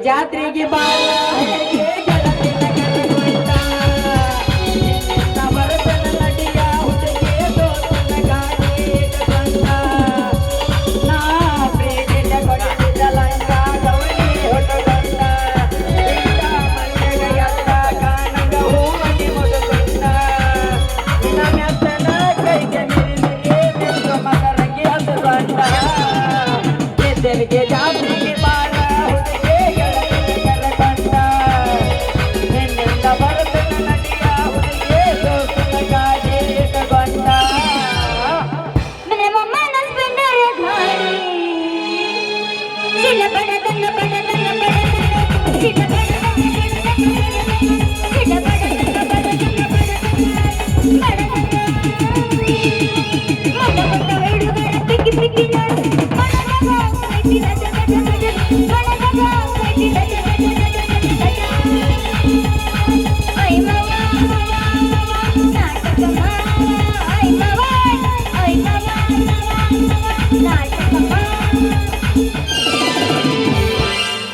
ಜಾತ್ರೆಗೆ ಬಾಳ ಗೆಳತಿನ ಕರಕೊಂಡ ನಿನ್ನಿಂದ ಬರತನ ನಡಿಯ ಹುಡುಗೆ ದೋಸ್ತನ ಗಾಡಿ ಇಟ್ಕೊಂಡ ನಾ ಪ್ರೀತಿಯ ಕೊಡಿಸಿದ ಲಂಗ ಗೌರಿ ಹೊಟ್ಟಕೊಂಡ ಇಂದ ಮನೆಗ ಎತ್ತ ಕಾಣಂಗ ಹೂವನಿ ಮುಡುಕೊಂಡ ನಿನ್ನ ಮೆತ್ತನ ಕೈಗೆ ಮಿರಿಮಿರಿ ಬಿದ್ದು ಮಕರಂಗಿ ಹತ್ತಕೊಂಡ ಗೆದ್ದೆನಿಗೆ ಜಾತ್ರೆಗೆ ಬಾಳ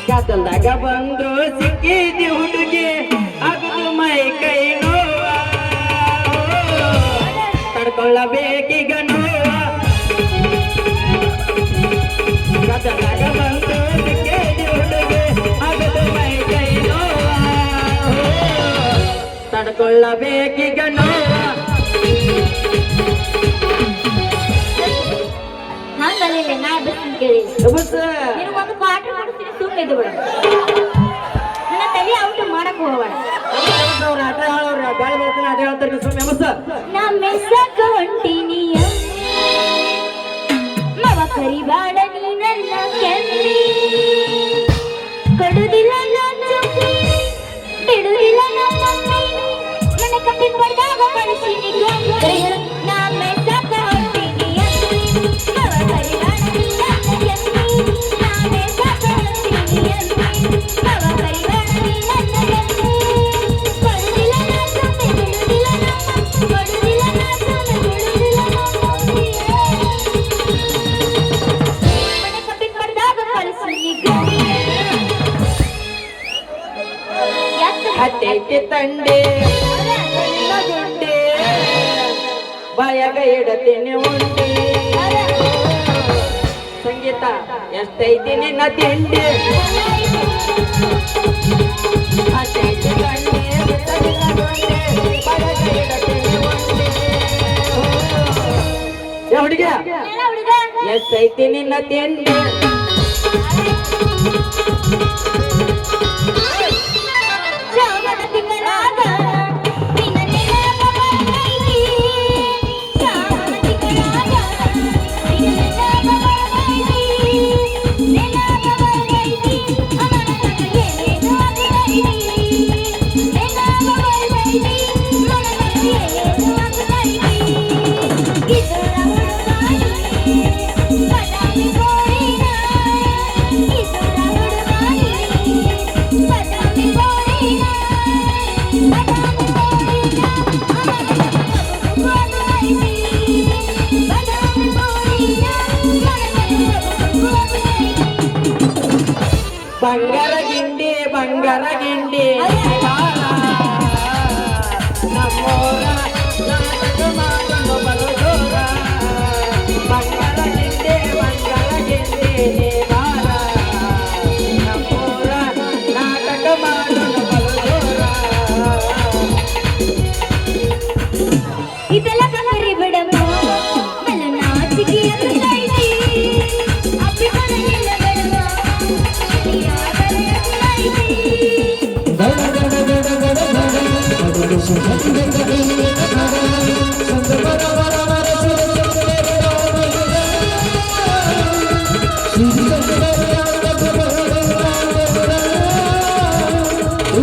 ಕತ್ತಲ್ದಾಗ ಬಂದು ಸಿಕ್ಕಿದಿ ಹುಡುಗಿ ಅಗದು ಮೈ ಕೈ ನೋವ ತಡ್ಕೊಳ್ಳಬೇಕೀಗ ನೋವ ಕತ್ತಲ್ದಾಗ ಬಂದು ಸಿಕ್ಕಿದಿ ಹುಡುಗಿ ಅಗದು ಮೈ ಕೈ ನೋವ ತಡ್ಕೊಳ್ಳಬೇಕೀಗ ನೋವ ಹಂಗಲ್ಲ ನಾ ಬಿಟ್ಟು ಕೇಳಿ ಒಂದು ಪಾಠ ಮಾಡ್ತೀನಿ ಸುಮ್ಮನೆ ಇದು ಬಿಡ ನನ್ನ ತಲೆ ಔಟ್ ಮಾಡಕ್ ಹೋಗಬೇಡ ನಾ ಮೆಸ್ಸಕ್ಕ ಹೊಂಟೀನಿ ಮವ ಕರಿಬಾಡ ನೀ ನನ್ನ ಕೆನ್ನಿ ಕೊಡುದಿಲ್ಲ ನನ್ನ ಬಿಡುದಿಲ್ಲ ನನ್ನ ನನ್ನ ಕಪ್ಪಿ ಪಡೆದಾಗ ಮನಸ್ಸಿನಿ ನಾ ಮೆಸ್ಸಕ್ಕ ಹೊಂಟೀನಿ ಮವ ಕರಿಬಾಡ ನೀ ನನ್ನ ಕೆನ್ನಿ ನಾ ಮೆಸ್ಸಕ್ಕ ಹೊಂಟೀನಿ ಮವ ಕರಿಬಾಡ ನೀ ನನ್ನ ಕೆನ್ನಿ ಕೊಡುದಿಲ್ಲ ನನ್ನ ಬಿಡುದಿಲ್ಲ ನನ್ನ ಕೊಡುದಿಲ್ಲ ನನ್ನ ಬಿಡುದಿಲ್ಲ ನನ್ನ ಕಪ್ಪಿ ಪಡೆದಾಗ ಮನಸ್ಸಿನಿ ಹತ್ತೈತಿ ತಂಡೆ ಗುಂಡೆ ಬಾಯಾಗ ಇಡತೀನಿ ಉಂಡೆ ಸಂಗೀತ ಎಷ್ಟೈತಿ ನಿನ್ನ ತಿಂಡಿ ಹತ್ತೈತಿ ತಂಡೆ ಗುಂಡೆ ಬಾಯಾಗ ಇಡತೀನಿ ಉಂಡೆ ಹುಡುಗ ಎಷ್ಟೈತಿ ನಿನ್ನ ತಿಂಡಿ ಬಂಗಾರ ಗಿಂಡಿ ನಮ್ಮೋರ ನಾಟಕ ಮಾಡಲು ಬಲು ದೂರ ಬಂಗಾರ ಗಿಂಡಿ ಬಾರ ನಮ್ಮೋರ ನಾಟಕ ಮಾಡಲು ಬಲು ದೂರ ಇದೆಲ್ಲ ಕಮರಿ ಬಿಡಮ್ಮ ನನ್ನ ನಾಚಿಕೆ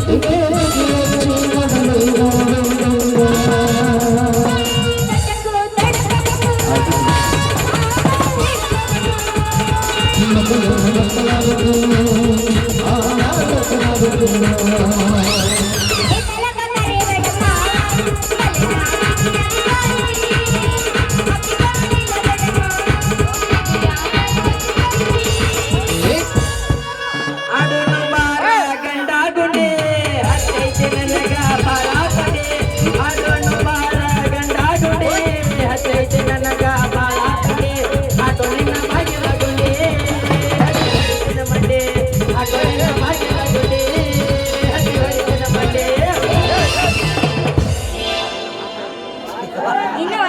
Thank you.